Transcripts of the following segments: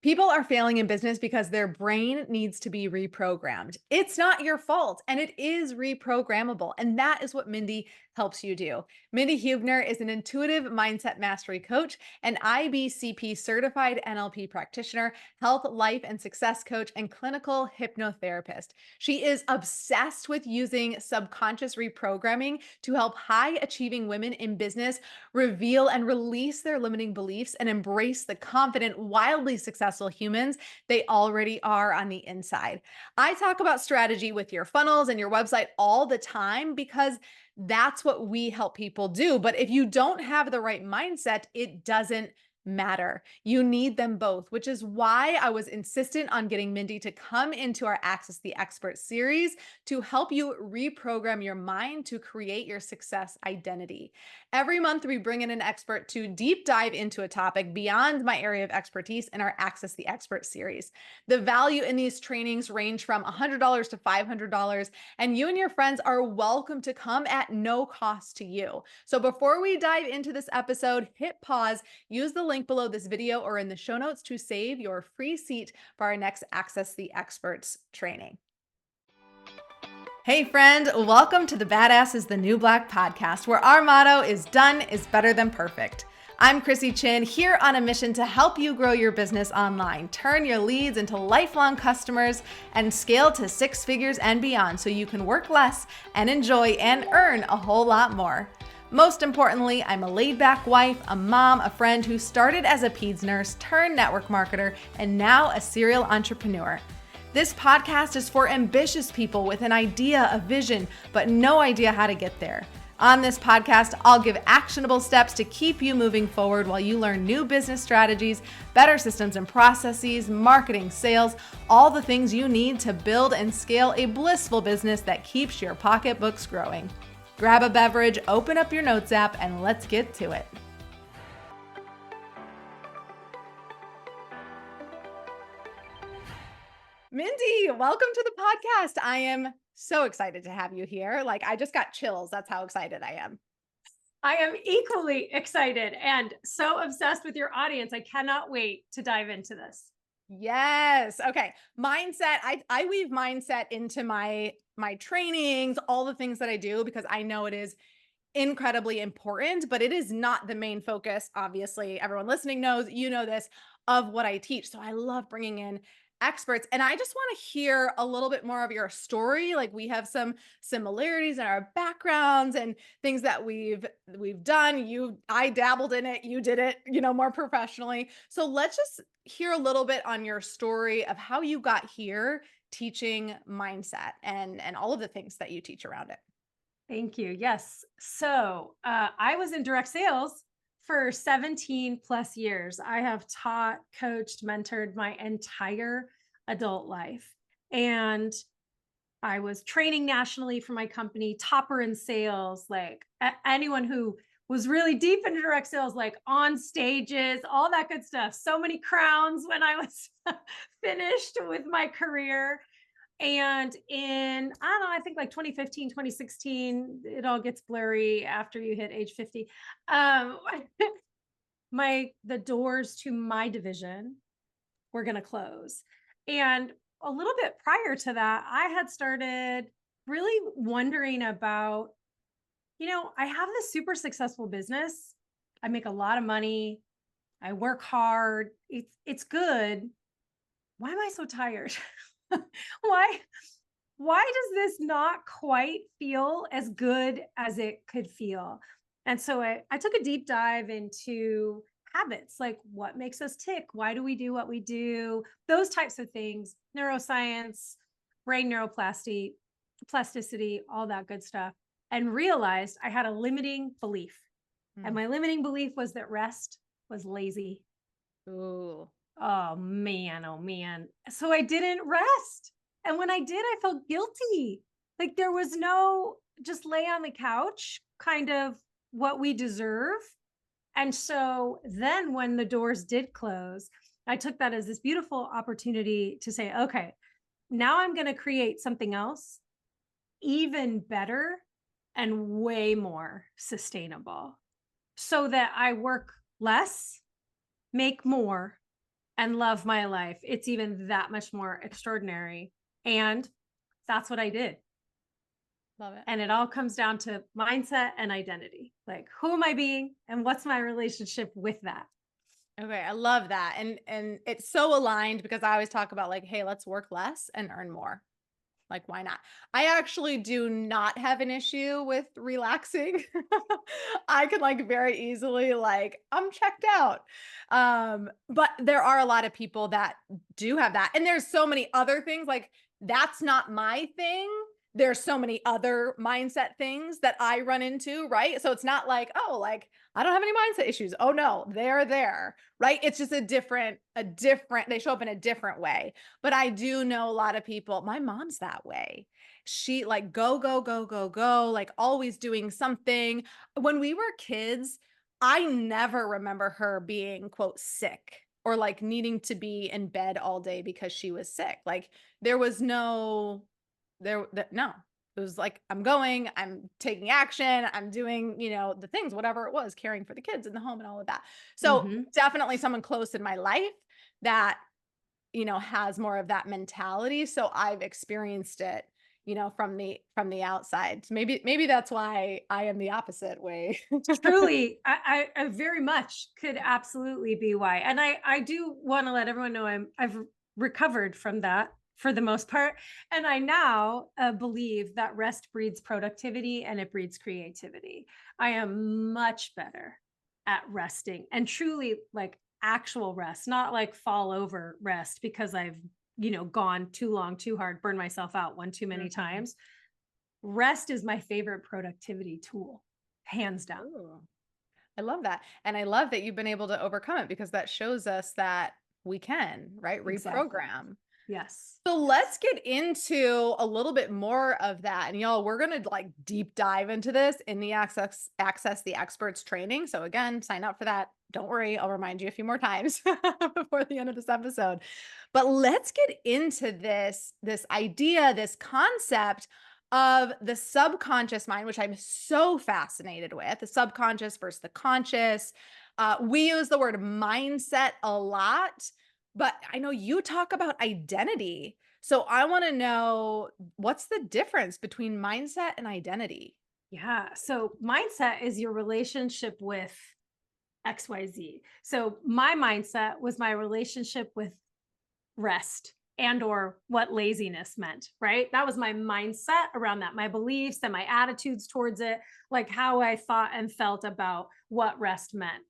People are failing in business because their brain needs to be reprogrammed. It's not your fault, and it is reprogrammable. And that is what Mindy helps you do. Mindi Huebner is an intuitive mindset mastery coach, an IBCP certified NLP practitioner, health, life, and success coach, and clinical hypnotherapist. She is obsessed with using subconscious reprogramming to help high achieving women in business reveal and release their limiting beliefs and embrace the confident, wildly successful humans they already are on the inside. I talk about strategy with your funnels and your website all the time because that's what we help people do. But if you don't have the right mindset, it doesn't matter. You need them both, which is why I was insistent on getting Mindy to come into our Access the Expert series to help you reprogram your mind to create your success identity. Every month, we bring in an expert to deep dive into a topic beyond my area of expertise in our Access the Expert series. The value in these trainings range from $100 to $500, and you and your friends are welcome to come at no cost to you. So before we dive into this episode, hit pause, use the link below this video or in the show notes to save your free seat for our next Access the Experts training. Hey friend, welcome to the Badass is the New Black podcast, where our motto is done is better than perfect. I'm Chrissy Chin, here on a mission to help you grow your business online, turn your leads into lifelong customers, and scale to six figures and beyond so you can work less and enjoy and earn a whole lot more. Most importantly, I'm a laid-back wife, a mom, a friend who started as a peds nurse, turned network marketer, and now a serial entrepreneur. This podcast is for ambitious people with an idea, a vision, but no idea how to get there. On this podcast, I'll give actionable steps to keep you moving forward while you learn new business strategies, better systems and processes, marketing, sales, all the things you need to build and scale a blissful business that keeps your pocketbooks growing. Grab a beverage, open up your notes app, and let's get to it. Mindy, welcome to the podcast. I am so excited to have you here. I just got chills. That's how excited I am. I am equally excited and so obsessed with your audience. I cannot wait to dive into this. Yes. Okay. Mindset. I weave mindset into my trainings, all the things that I do because I know it is incredibly important, but it is not the main focus. Obviously, everyone listening knows, you know this, of what I teach. So I love bringing in experts. And I just want to hear a little bit more of your story. Like we have some similarities in our backgrounds and things that we've done. I dabbled in it, you did it, more professionally. So let's just hear a little bit on your story of how you got here teaching mindset and all of the things that you teach around it. Thank you. Yes. So I was in direct sales for 17 plus years. I have taught, coached, mentored my entire adult life. And I was training nationally for my company, topper in sales, like anyone who was really deep into direct sales, like on stages, all that good stuff. So many crowns when I was finished with my career. And I don't know, I think like 2015, 2016, it all gets blurry after you hit age 50. Um, the doors to my division were going to close. And a little bit prior to that, I had started really wondering about, I have this super successful business. I make a lot of money. I work hard. It's good. Why am I so tired? why why does this not quite feel as good as it could feel? And so I took a deep dive into habits, like what makes us tick, why do we do what we do, those types of things, neuroscience, brain plasticity, all that good stuff, and realized I had a limiting belief. And Mm. my limiting belief was that rest was lazy. Ooh. Oh man, oh man. So I didn't rest. And when I did, I felt guilty. Like there was no just lay on the couch, kind of what we deserve. And so then when the doors did close, I took that as this beautiful opportunity to say, okay, now I'm going to create something else even better and way more sustainable so that I work less, make more, and love my life, it's even that much more extraordinary. And that's what I did. Love it. And it all comes down to mindset and identity. Like, who am I being and what's my relationship with that? Okay, I love that. And it's so aligned because I always talk about like, hey, let's work less and earn more. Like, why not? I actually do not have an issue with relaxing. I can like very easily like, I'm checked out. But there are a lot of people that do have that. And there's so many other things like that's not my thing. There's so many other mindset things that I run into, right? So it's not like, oh, like I don't have any mindset issues. Oh no, they're there, right? It's just a different, they show up in a different way. But I do know a lot of people, my mom's that way. She like go, go, go, go, go, like always doing something. When we were kids, I never remember her being, quote, sick or like needing to be in bed all day because she was sick. Like there was no, no. It was like, I'm going, I'm taking action, I'm doing, the things, whatever it was, caring for the kids in the home and all of that. So Hmm. definitely someone close in my life that has more of that mentality. So I've experienced it, from the outside. So maybe that's why I am the opposite way. Truly, I very much could absolutely be why. And I do want to let everyone know I've recovered from that for the most part. And I now believe that rest breeds productivity and it breeds creativity. I am much better at resting and truly like actual rest, not like fall over rest because I've, gone too long, too hard, burned myself out one too many Mhm. times. Rest is my favorite productivity tool, hands down. Ooh, I love that. And I love that you've been able to overcome it because that shows us that we can, right? Exactly. Reprogram. Yes. So let's Yes. get into a little bit more of that. And y'all, we're going to like deep dive into this in the access the experts training. So again, sign up for that. Don't worry, I'll remind you a few more times before the end of this episode. But let's get into this idea, this concept of the subconscious mind, which I'm so fascinated with, the subconscious versus the conscious. We use the word mindset a lot, but I know you talk about identity. So I want to know what's the difference between mindset and identity? Yeah. So mindset is your relationship with XYZ. So my mindset was my relationship with rest and or what laziness meant, right? That was my mindset around that, my beliefs and my attitudes towards it, like how I thought and felt about what rest meant.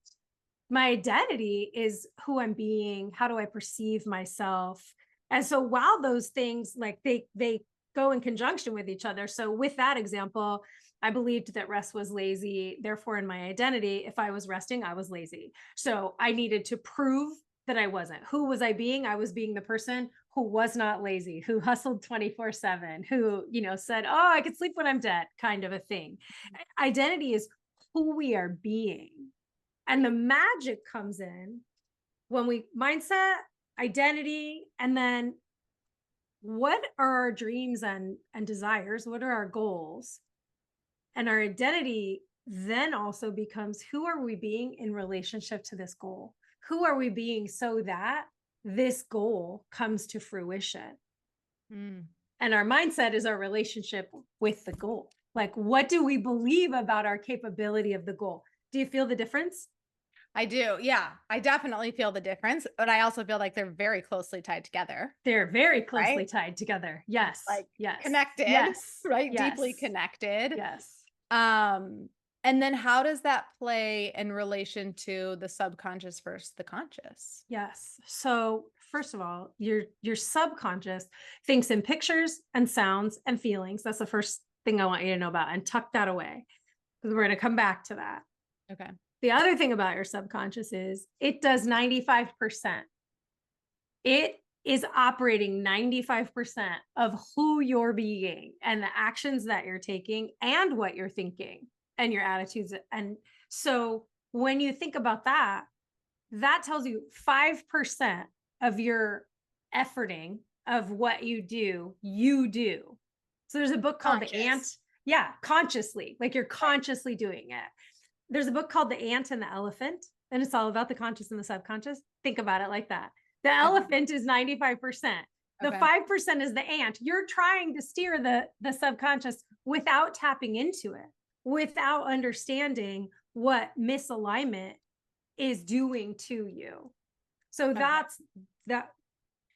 My identity is who I'm being, how do I perceive myself? And so while those things like they go in conjunction with each other. So with that example, I believed that rest was lazy. Therefore, in my identity, if I was resting, I was lazy. So I needed to prove that I wasn't. Who was I being? I was being the person who was not lazy, who hustled 24/7, who, said, "Oh, I could sleep when I'm dead," kind of a thing. Identity is who we are being. And the magic comes in when we mindset, identity, and then what are our dreams and desires? What are our goals? And our identity then also becomes who are we being in relationship to this goal? Who are we being so that this goal comes to fruition? Mm, And our mindset is our relationship with the goal. Like, what do we believe about our capability of the goal? Do you feel the difference? I do. Yeah, I definitely feel the difference, but I also feel like they're very closely tied together, They're very right? closely tied together. Yes, Like yes, connected, yes, right? Deeply yes, connected. yes, Um, and then how does that play in relation to the subconscious versus the conscious? yes. So first of all, your subconscious thinks in pictures and sounds and feelings. That's the first thing I want you to know about, and tuck that away because we're going to come back to that. Okay. The other thing about your subconscious is it does 95%. It is operating 95% of who you're being and the actions that you're taking and what you're thinking and your attitudes. And so when you think about that, that tells you 5% of your efforting of what you do, you do. So there's a book called The Ant. Conscious. Yeah, consciously, like you're Right. consciously doing it. There's a book called The Ant and the Elephant, and it's all about the conscious and the subconscious. Think about it like that. The Okay. elephant is 95%. The Okay. 5% is the ant. You're trying to steer the subconscious without tapping into it, without understanding what misalignment is doing to you. So Okay. that's that.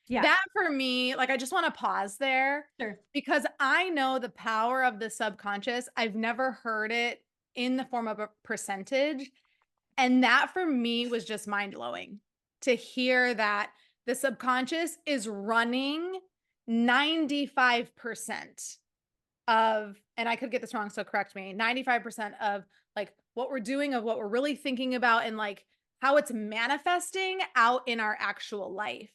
Yeah, That for me, like, I just want to pause there sure. because I know the power of the subconscious. I've never heard it in the form of a percentage. And that for me was just mind blowing to hear that the subconscious is running 95% of, and I could get this wrong, so correct me, 95% of like what we're doing, of what we're really thinking about, and like how it's manifesting out in our actual life.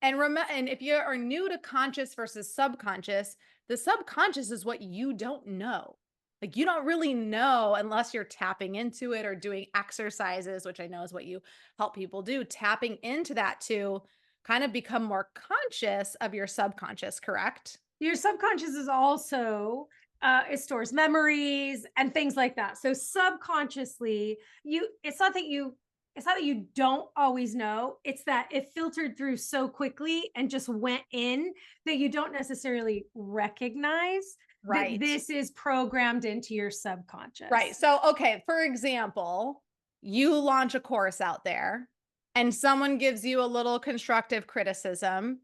And remember, and if you are new to conscious versus subconscious, the subconscious is what you don't know. Like you don't really know unless you're tapping into it or doing exercises, which I know is what you help people do, tapping into that to kind of become more conscious of your subconscious, correct? Your subconscious is also it stores memories and things like that. So subconsciously, it's not that you don't always know, it's that it filtered through so quickly and just went in that you don't necessarily recognize that Right. this is programmed into your Right. subconscious. So, okay, for example, you launch a course out there and someone gives you a little constructive criticism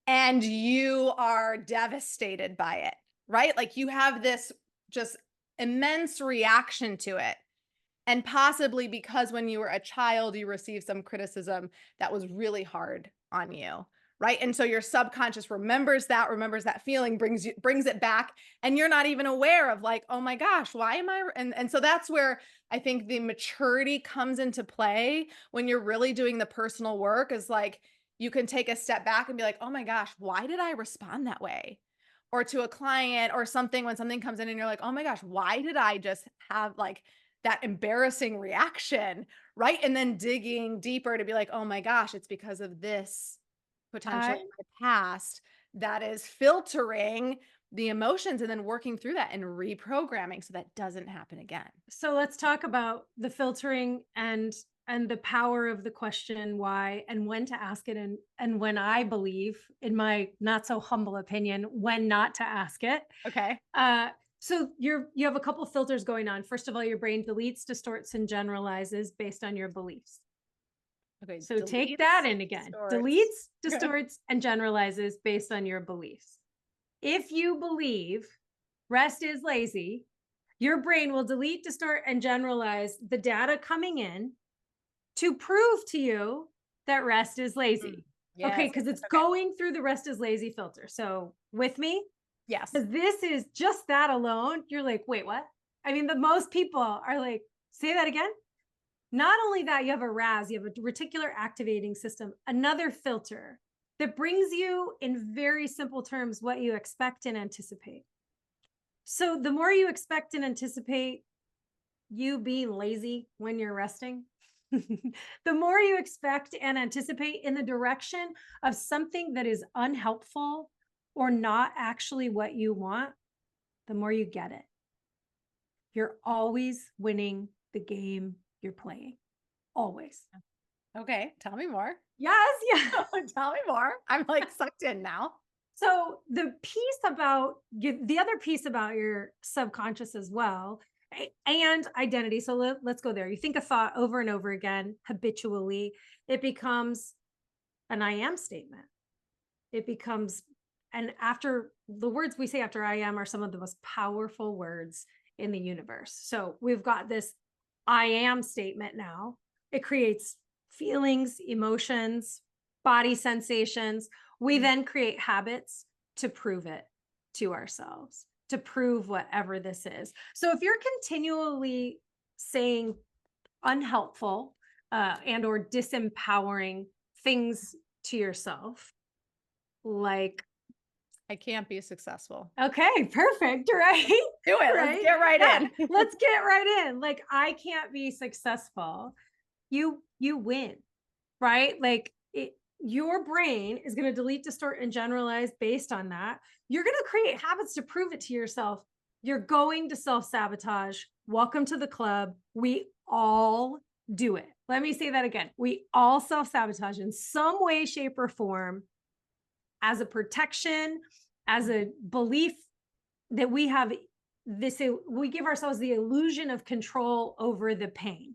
and you are devastated by it, right? Like you have this just immense reaction to it. And possibly because when you were a child, you received some criticism that was really hard on you. Right. And so your subconscious remembers that feeling, brings it back, and you're not even aware of like, oh my gosh, why am I? And so that's where I think the maturity comes into play when you're really doing the personal work, is like you can take a step back and be like, oh my gosh, why did I respond that way? Or to a client or something, when something comes in and you're like, oh my gosh, why did I just have like that embarrassing reaction, right? And then digging deeper to be like, "Oh my gosh, it's because of this potentially I in my past that is filtering the emotions," and then working through that and reprogramming so that doesn't happen again. So let's talk about the filtering and the power of the question why and when to ask it, and when, I believe, in my not so humble opinion, when not to ask it. Okay. Uh so you have a couple filters going on. First of all, your brain deletes, distorts, and generalizes based on your beliefs. Okay, So take that deletes, in again. distorts. Deletes, distorts, and generalizes based on your beliefs. If you believe rest is lazy, your brain will delete, distort, and generalize the data coming in to prove to you that rest is Mm. lazy. Okay, Yes, because it's okay. going through the rest is lazy filter. So with me, Yes. because this is just that alone, you're like, wait, what? I mean, the most people are like, say that again. Not only that, you have a RAS, you have a reticular activating system, another filter that brings you, in very simple terms, what you expect and anticipate. So the more you expect and anticipate you being lazy when you're resting, the more you expect and anticipate in the direction of something that is unhelpful or not actually what you want, the more you get it. You're always winning the game you're playing. Always. Okay, tell me more. Yes, yeah. Tell me more. I'm like sucked in now. So the other piece about your subconscious as well, and identity. So let's go there. You think a thought over and over again, habitually, it becomes an I am statement. It becomes, and after the words we say after I am are some of the most powerful words in the universe. So we've got this I am statement now. It creates feelings, emotions, body sensations. We Mm. then create habits to prove it to ourselves, to prove whatever this is. So if you're continually saying unhelpful and or disempowering things to yourself, like, I can't be successful. okay, perfect, right? Do it. Let's Right? get right Yeah, in. let's get right in. Like, I can't be successful. You win, right? Like your brain is going to delete, distort, and generalize based on that. You're going to create habits to prove it to yourself. You're going to self-sabotage. Welcome to the club. We all do it. Let me say that again. We all self-sabotage in some way, shape, or form as a protection, as a belief that we have this, we give ourselves the illusion of control over the pain.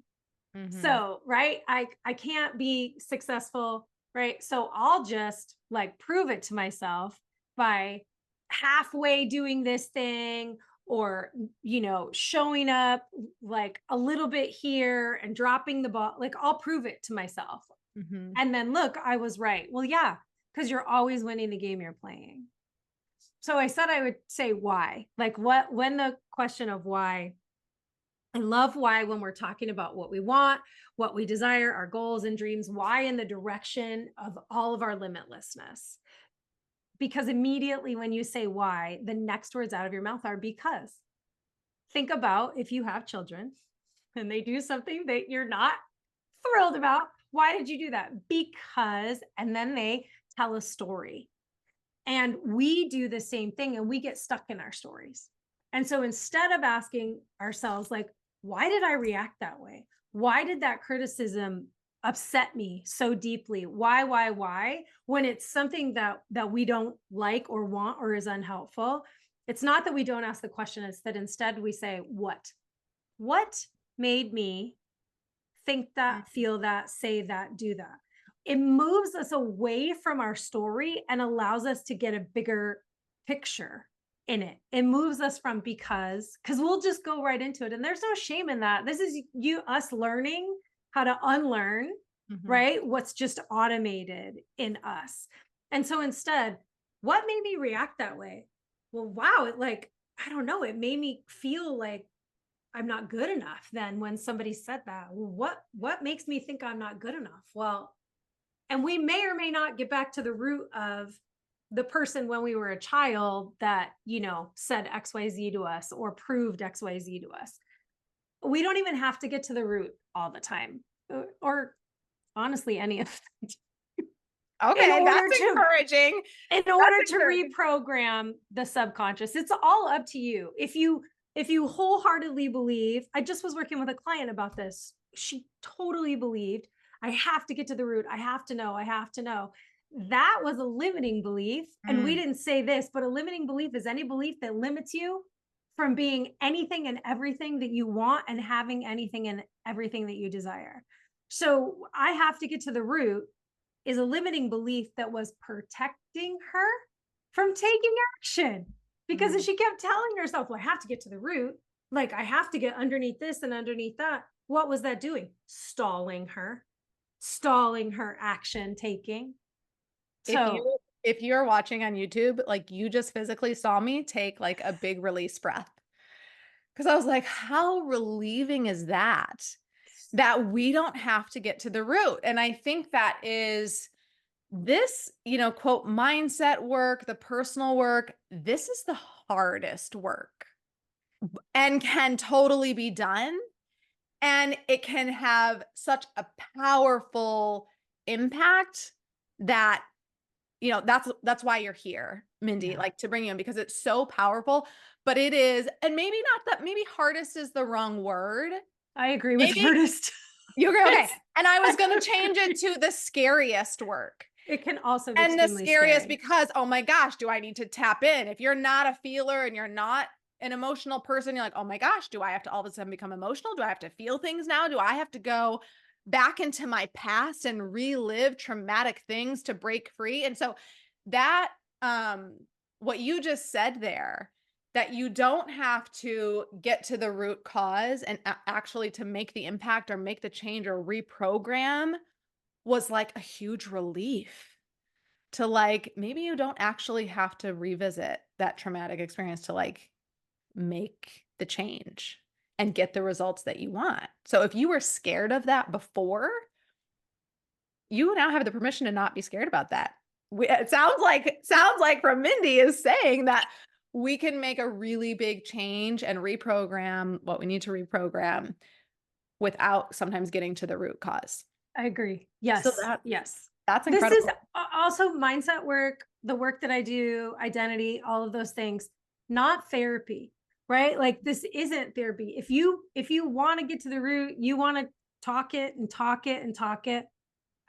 Mhm. So, right, I can't be successful, right? So I'll just like prove it to myself by halfway doing this thing, or showing up like a little bit here and dropping the ball. Like I'll prove it to myself. Mhm. And then look, I was right. Well, yeah, because you're always winning the game you're playing. So I said I would say why. Like what when the question of why, I love why when we're talking about what we want, what we desire, our goals and dreams, why in the direction of all of our limitlessness. Because immediately when you say why, the next words out of your mouth are because. Think about if you have children and they do something that you're not thrilled about. Why did you do that? Because, and then they tell a story. And we do the same thing and we get stuck in our stories. And so instead of asking ourselves, like, why did I react that way? Why did that criticism upset me so deeply? Why? When it's something that we don't like or want or is unhelpful, it's not that we don't ask the question, it's that instead we say, what? What made me think that, feel that, say that, do that? It moves us away from our story and allows us to get a bigger picture in it. It moves us from because we'll just go right into it. And there's no shame in that. This is us learning how to unlearn, Mhm. right? What's just automated in us. And so instead, what made me react that way? Well, wow, I don't know, it made me feel like I'm not good enough then when somebody said that. Well, what makes me think I'm not good enough? Well, and we may or may not get back to the root of the person when we were a child that, said XYZ to us or proved XYZ to us. We don't even have to get to the root all the time. Or honestly any of in Okay, order that's to encouraging. in That's order to encouraging. reprogram the subconscious. It's all up to you. If you wholeheartedly believe, I just was working with a client about this. She totally believed, I have to get to the root. I have to know. I have to know. That was a limiting belief. And we Mm, didn't say this, but a limiting belief is any belief that limits you from being anything and everything that you want and having anything and everything that you desire. So I have to get to the root is a limiting belief that was protecting her from taking action. Because if mm. she kept telling herself, well, I have to get to the root, like I have to get underneath this and underneath that, what was that doing? Stalling her action taking. If So you're watching on YouTube, like, you just physically saw me take, like, a big release breath, because I was like, "How relieving is that?" That we don't have to get to the root, and I think that is this, quote, "mindset work," the personal work, this is the hardest work and can totally be done, and it can have such a powerful impact that that's why you're here, Mindy, yeah, like, to bring you in because it's so powerful, but it is, and maybe not that, maybe hardest is the wrong word. I agree with Maybe artist. you agree? Okay. it's And I was gonna change it to the scariest work. it can also be And the extremely scariest scary. because, oh my gosh, do I need to tap in? If you're not a feeler and you're not an emotional person, you're like, oh my gosh, do I have to all of a sudden become emotional? Do I have to feel things now? Do I have to go back into my past and relive traumatic things to break free? And so that, um, what you just said there, that you don't have to get to the root cause and actually to make the impact or make the change or reprogram was like a huge relief to, like, maybe you don't actually have to revisit that traumatic experience to, like, make the change and get the results that you want. So if you were scared of that before, you now have the permission to not be scared about that. It sounds like from Mindy is saying that we can make a really big change and reprogram what we need to reprogram without sometimes getting to the root cause. I agree. So Yes. Yes. that's This is incredible. also mindset work, the work that I do, identity, all of those things, not therapy, right? Like this isn't therapy. If you want to get to the root, you want to talk it and talk it and talk it,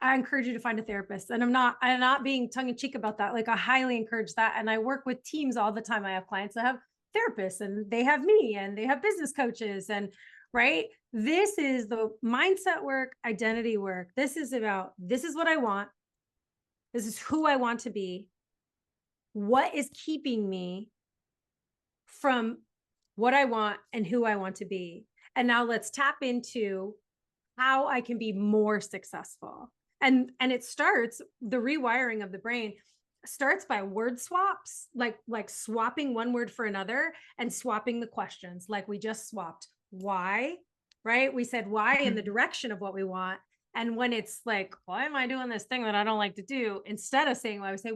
I encourage you to find a therapist. And I'm not being tongue in cheek about that. Like I highly encourage that. And I work with teams all the time. I have clients that have therapists and they have me and they have business coaches and right. This is the mindset work, identity work. This is about, this is what I want. This is who I want to be. What is keeping me from what I want and who I want to be? And now let's tap into how I can be more successful. And it starts, the rewiring of the brain starts by word swaps, like swapping one word for another and swapping the questions like we just swapped. Why? Right? We said why in the direction of what we want. And when it's like, why am I doing this thing that I don't like to do? Instead of saying why, we say,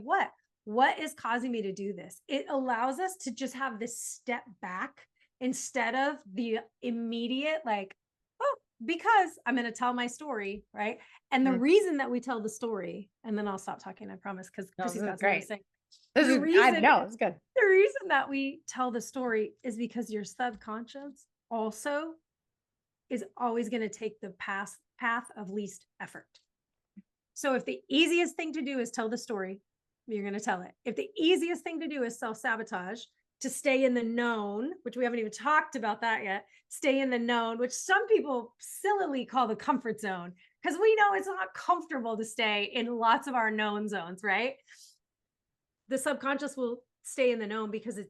what is causing me to do this? It allows us to just have this step back instead of the immediate, like, oh, because I'm going to tell my story, right? And the reason that we tell the story, and then I'll stop talking, I promise, because No, Chrissy's this is got something great. to say. This The is, I reason, know, it's good. the reason that we tell the story is because your subconscious also is always going to take the path of least effort. So if the easiest thing to do is tell the story, you're going to tell it. If the easiest thing to do is self-sabotage, to stay in the known, which we haven't even talked about that yet, stay in the known, which some people sillily call the comfort zone, because we know it's not comfortable to stay in lots of our known zones, right? The subconscious will stay in the known because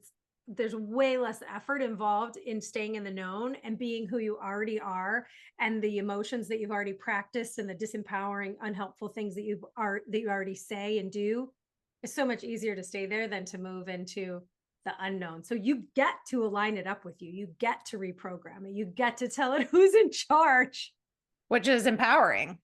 there's way less effort involved in staying in the known and being who you already are, and the emotions that you've already practiced and the disempowering, unhelpful things that you already say and do. It's so much easier to stay there than to move into the unknown. So you get to align it up with you. You get to reprogram it. You get to tell it who's in charge. Which is empowering.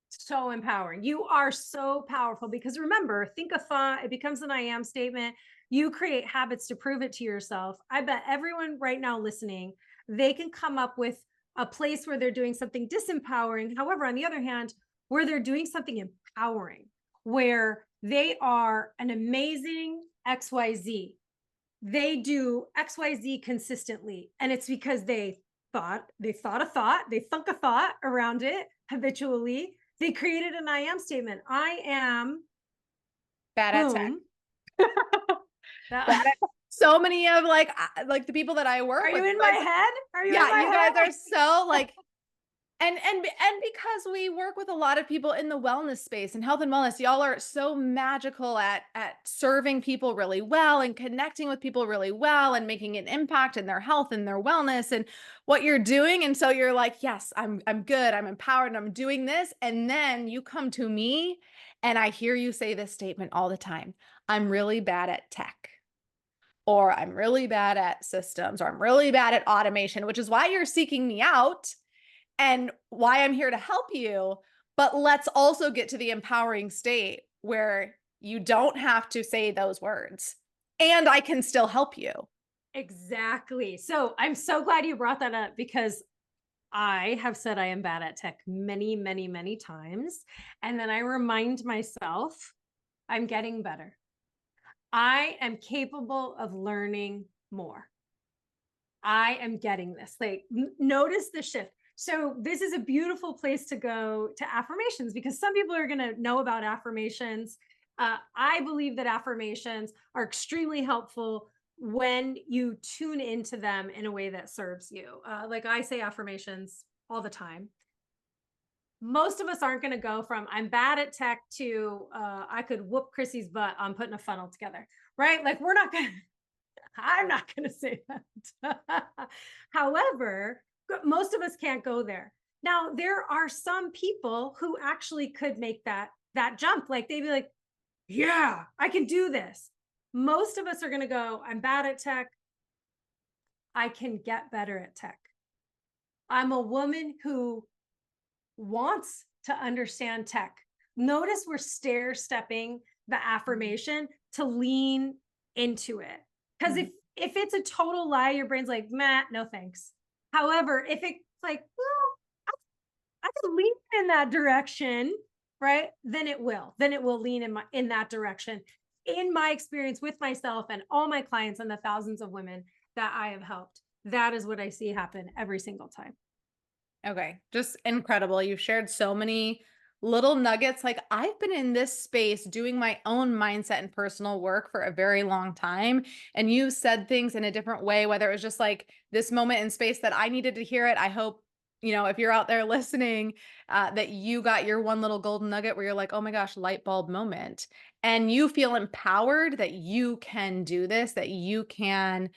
So empowering. You are so powerful because remember, think a thought, it becomes an I am statement. You create habits to prove it to yourself. I bet everyone right now listening, they can come up with a place where they're doing something disempowering. However, on the other hand, where they're doing something empowering, where they are an amazing XYZ. They do XYZ consistently. And it's because they thought a thought, they thunk a thought around it habitually. They created an I am statement. I am Bad at tech. That, Bad at so many of like the people that I work are with. you in my head? Are you in my you head? guys are so like and because we work with a lot of people in the wellness space and health and wellness, y'all are so magical at serving people really well and connecting with people really well and making an impact in their health and their wellness and what you're doing. And so you're like, yes, I'm good, I'm empowered, and I'm doing this. And then you come to me and I hear you say this statement all the time. I'm really bad at tech, or I'm really bad at systems, or I'm really bad at automation, which is why you're seeking me out and why I'm here to help you. But let's also get to the empowering state where you don't have to say those words and I can still help you. Exactly. So I'm so glad you brought that up because I have said I am bad at tech many, many, many times. And then I remind myself I'm getting better. I am capable of learning more. I am getting this. Like, notice the shift. So this is a beautiful place to go to affirmations because some people are going to know about affirmations. I believe that affirmations are extremely helpful when you tune into them in a way that serves you. Like I say affirmations all the time. Most of us aren't going to go from I'm bad at tech to I could whoop Chrissy's butt on putting a funnel together, right? Like we're not going to, I'm not going to say that. However, most of us can't go there. Now, there are some people who actually could make that jump. Like they'd be like, yeah, I can do this. Most of us are going to go, I'm bad at tech. I can get better at tech. I'm a woman who wants to understand tech. Notice we're stair stepping the affirmation to lean into it. Because if it's a total lie, your brain's like, Matt, no thanks. However, if it's like, well, I can lean in that direction, right? Then it will lean in that direction. In my experience with myself and all my clients and the thousands of women that I have helped, that is what I see happen every single time. Okay, just incredible. You've shared so many little nuggets. Like, I've been in this space doing my own mindset and personal work for a very long time. And you said things in a different way, whether it was just like this moment in space that I needed to hear it. I hope, if you're out there listening, that you got your one little golden nugget where you're like, oh my gosh, light bulb moment. And you feel empowered that you can do this, that you can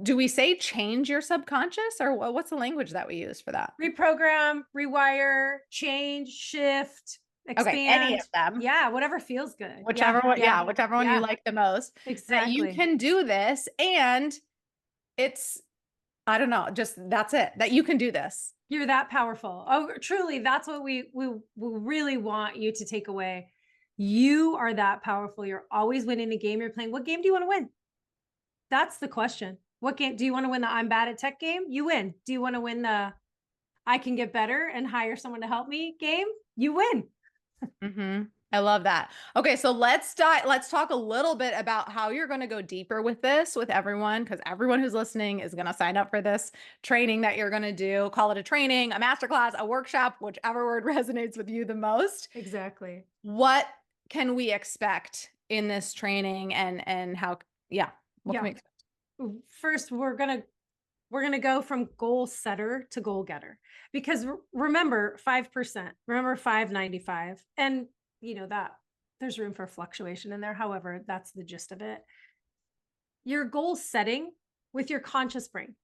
do we say change your subconscious, or what's the language that we use for that? Reprogram, rewire, change, shift, Okay, any expand. of them, Yeah, whatever feels good. Yeah, whichever one, yeah, yeah, whichever one you yeah, like the most, that you exactly. can do this, and it's I don't know, just that's it, that you can do this. You're that powerful. Oh, truly, that's what we really want you to take away. You are that powerful. You're always winning the game you're playing. What game do you want to win? That's the question. What game do you want to win? The I'm bad at tech game? You win. Do you want to win the I can get better and hire someone to help me game? You win. I love that. Okay, so let's talk a little bit about how you're going to go deeper with this with everyone, because everyone who's listening is going to sign up for this training that you're going to do. Call it a training, a masterclass, a workshop, whichever word resonates with you the most. Exactly. What can we expect in this training, and how, yeah, what can Yeah. we expect? First, we're gonna go from goal setter to goal getter because remember 5%. Remember 595, and that there's room for fluctuation in there. However, that's the gist of it. Your goal setting with your conscious brain.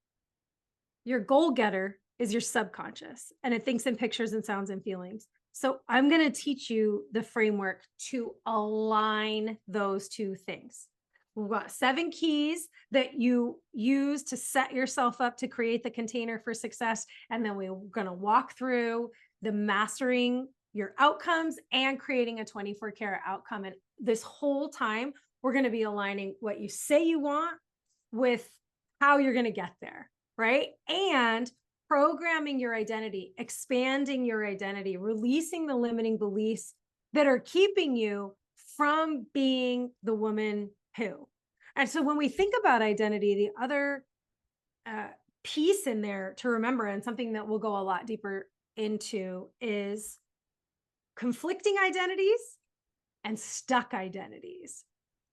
Your goal getter is your subconscious, and it thinks in pictures and sounds and feelings. So I'm going to teach you the framework to align those two things. We've got 7 keys that you use to set yourself up to create the container for success. And then we're going to walk through the mastering your outcomes and creating a 24-karat outcome. And this whole time, we're going to be aligning what you say you want with how you're going to get there, right? And programming your identity, expanding your identity, releasing the limiting beliefs that are keeping you from being the woman who. And so when we think about identity, the other piece in there to remember, and something that we'll go a lot deeper into, is conflicting identities and stuck identities.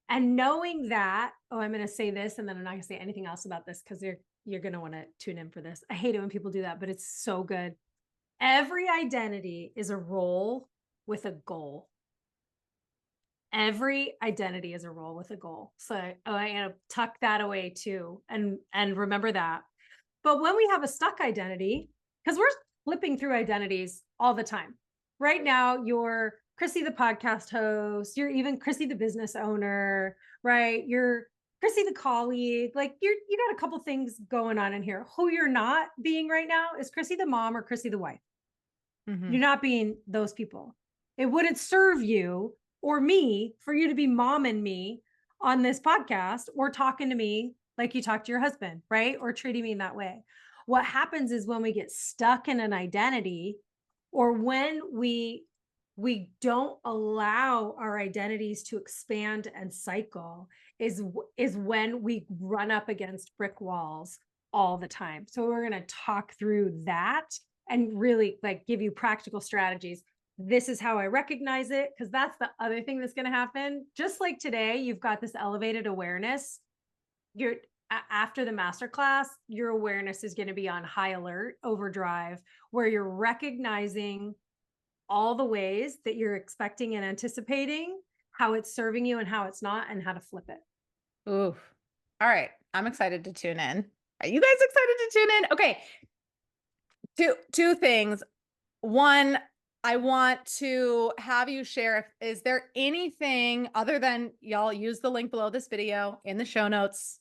And knowing that, oh, I'm going to say this and then I'm not going to say anything else about this because you're going to want to tune in for this. I hate it when people do that, but it's so good. Every identity is a role with a goal. Every identity is a role with a goal. So I'm going to tuck that away too, and remember that. But when we have a stuck identity, because we're flipping through identities all the time. Right now, you're Chrissy, the podcast host. You're even Chrissy, the business owner, right? You're Chrissy, the colleague. Like you got a couple things going on in here. Who you're not being right now is Chrissy, the mom, or Chrissy, the wife. Mhm. You're not being those people. It wouldn't serve you or me for you to be mom and me on this podcast or talking to me like you talk to your husband, right? Or treating me in that way. What happens is when we get stuck in an identity, or when we don't allow our identities to expand and cycle, is when we run up against brick walls all the time. So we're going to talk through that and really like give you practical strategies. This is how I recognize it, because that's the other thing that's going to happen. Just like today, you've got this elevated awareness. You're After the masterclass, your awareness is going to be on high alert, overdrive, where you're recognizing all the ways that you're expecting and anticipating, how it's serving you and how it's not, and how to flip it. Oof. All right, I'm excited to tune in. Are you guys excited to tune in? Okay, two things. One, I want to have you share if is there anything other than y'all use the link below this video in the show notes.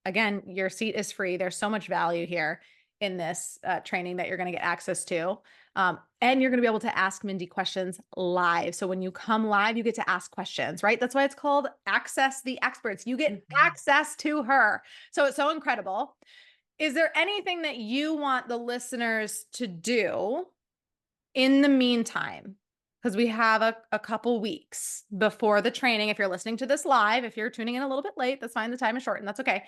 Again, your seat is free. There's so much value here in this training that you're going to get access to. And you're going to be able to ask Mindi questions live. So when you come live, you get to ask questions, right? That's why it's called Access the Experts. You get access to her. So it's so incredible. Is there anything that you want the listeners to do in the meantime? Because we have a couple weeks before the training. If you're listening to this live, if you're tuning in a little bit late, that's fine. The time is short and that's okay.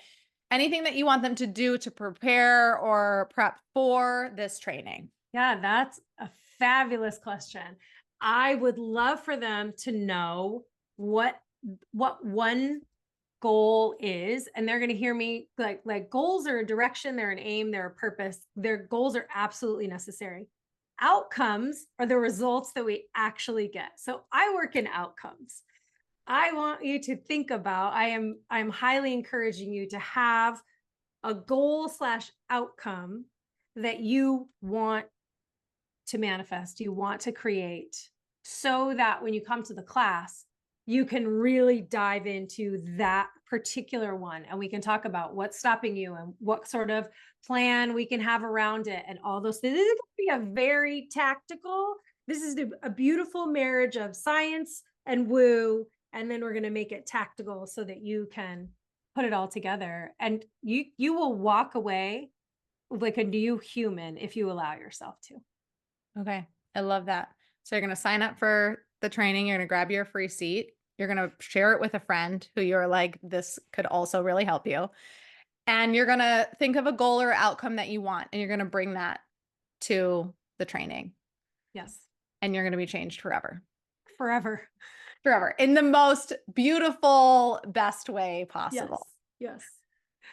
Anything that you want them to do to prepare or prep for this training? Yeah, that's a fabulous question. I would love for them to know what one goal is, and they're going to hear me like goals are a direction, they're an aim, they're a purpose. Their goals are absolutely necessary. Outcomes are the results that we actually get. So I work in outcomes. I want you to think about, I'm highly encouraging you to have a goal slash outcome that you want to manifest, you want to create, so that when you come to the class, you can really dive into that particular one. And we can talk about what's stopping you and what sort of plan we can have around it and all those things. This is going to be a very tactical, this is a beautiful marriage of science and woo. And then we're going to make it tactical so that you can put it all together. And you will walk away like a new human if you allow yourself to. Okay. I love that. So you're going to sign up for the training. You're going to grab your free seat. You're going to share it with a friend who you're like, this could also really help you. And you're going to think of a goal or outcome that you want, and you're going to bring that to the training, Yes. and you're going to be changed forever, Forever. forever in the most beautiful, best way Yes. possible. Yes.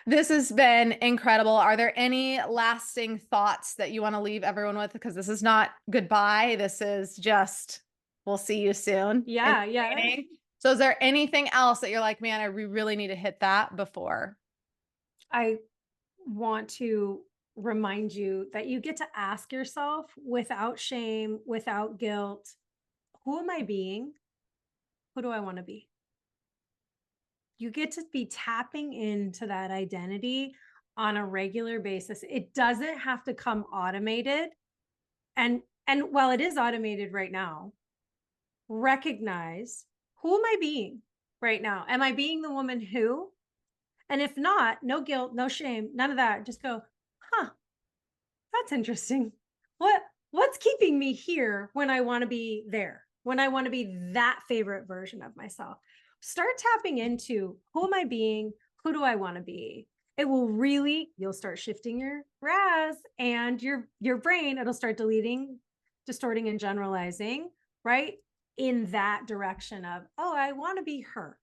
This has been incredible. Are there any lasting thoughts that you want to leave everyone with? Because this is not goodbye. This is just, we'll see you soon in Yeah. the Yeah. training. So is there anything else that you're like, man, we really need to hit that before? I want to remind you that you get to ask yourself without shame, without guilt, who am I being? Who do I want to be? You get to be tapping into that identity on a regular basis. It doesn't have to come automated. And while it is automated right now, recognize, who am I being right now? Am I being the woman who? And if not, no guilt, no shame, none of that. Just go, huh, that's interesting. What's keeping me here when I want to be there? When I want to be that favorite version of myself? Start tapping into, who am I being? Who do I want to be? It will really, you'll start shifting your RAS and your brain, it'll start deleting, distorting and generalizing, right? In that direction of, oh, I want to be her.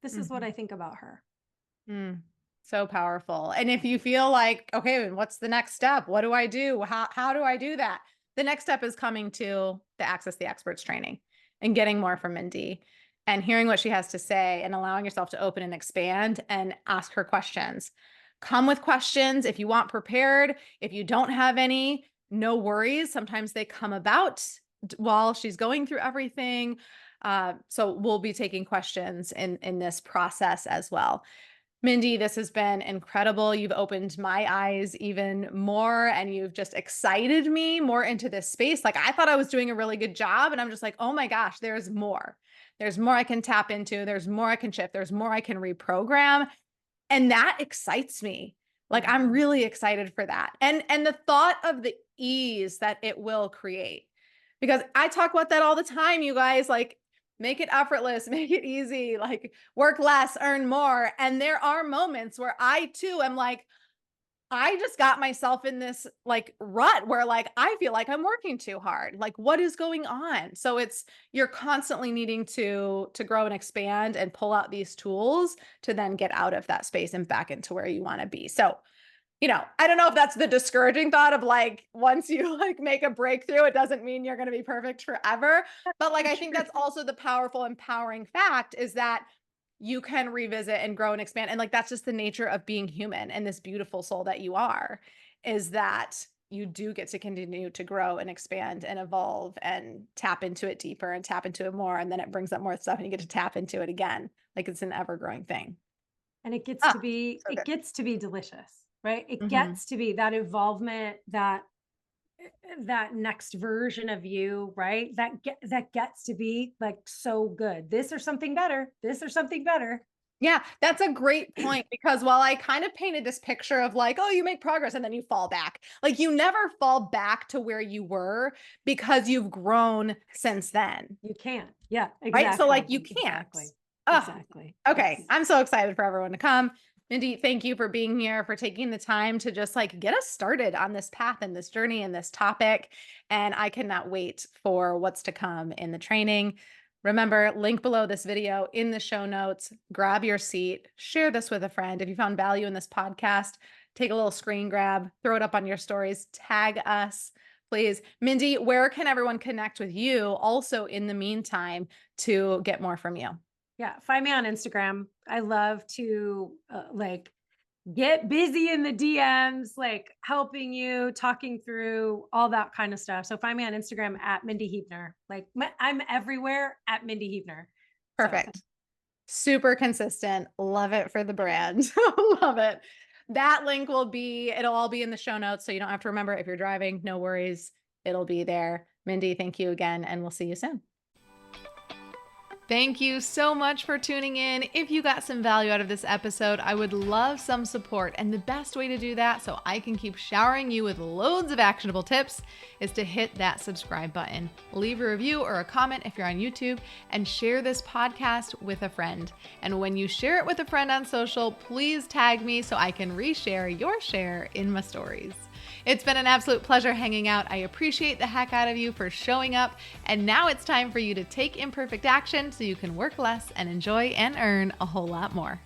This is what Mhm. I think about her. Mm, so powerful. And if you feel like, okay, what's the next step? What do I do? How do I do that? The next step is coming to the Access the Experts training and getting more from Mindy and hearing what she has to say and allowing yourself to open and expand and ask her questions. Come with questions if you want prepared. If you don't have any, no worries. Sometimes they come about while she's going through everything. So we'll be taking questions in this process as well. Mindy, this has been incredible. You've opened my eyes even more, and you've just excited me more into this space. Like, I thought I was doing a really good job, and I'm just like, oh my gosh, there's more. There's more I can tap into. There's more I can shift. There's more I can reprogram. And that excites me. Like, I'm Mhm. really excited for that. And the thought of the ease that it will create. Because I talk about that all the time, you guys, like, make it effortless, make it easy, like, work less, earn more. And there are moments where I too am like, I just got myself in this like rut where like I feel like I'm working too hard. Like, what is going on? So it's, you're constantly needing to grow and expand and pull out these tools to then get out of that space and back into where you want to be. So, I don't know if that's the discouraging thought of like, once you like make a breakthrough, it doesn't mean you're going to be perfect forever. But like, So I think true. that's also the powerful, empowering fact is that you can revisit and grow and expand. And like, that's just the nature of being human and this beautiful soul that you are, is that you do get to continue to grow and expand and evolve and tap into it deeper and tap into it more. And then it brings up more stuff and you get to tap into it again. Like, it's an ever growing thing. And it gets Ah, to be, so it good. gets to be delicious, right? It Hmm. gets to be that involvement, that next version of you, right? That gets to be like so good. This or something better. This or something better. Yeah, that's a great point because while I kind of painted this picture of like, oh, you make progress and then you fall back, like you never fall back to where you were because you've grown since then, You can't. Yeah, right? So like exactly. you can't. Exactly. Oh, Exactly. okay. Yes. I'm so excited for everyone to come. Mindy, thank you for being here, for taking the time to just like get us started on this path and this journey and this topic. And I cannot wait for what's to come in the training. Remember, link below this video in the show notes. Grab your seat, share this with a friend. If you found value in this podcast, take a little screen grab, throw it up on your stories, tag us, please. Mindy, where can everyone connect with you also in the meantime to get more from you? Yeah, find me on Instagram. I love to like get busy in the DMs, like helping you, talking through all that kind of stuff. So find me on Instagram at Mindi Huebner. Like I'm everywhere at Mindi Huebner. So Perfect. Super consistent. Love it for the brand. Love it. That link it'll all be in the show notes. So you don't have to remember if you're driving, no worries. It'll be there. Mindy, thank you again, and we'll see you soon. Thank you so much for tuning in. If you got some value out of this episode, I would love some support. And the best way to do that, so I can keep showering you with loads of actionable tips, is to hit that subscribe button. Leave a review or a comment if you're on YouTube, and share this podcast with a friend. And when you share it with a friend on social, please tag me so I can reshare your share in my stories. It's been an absolute pleasure hanging out. I appreciate the heck out of you for showing up. And now it's time for you to take imperfect action so you can work less and enjoy and earn a whole lot more.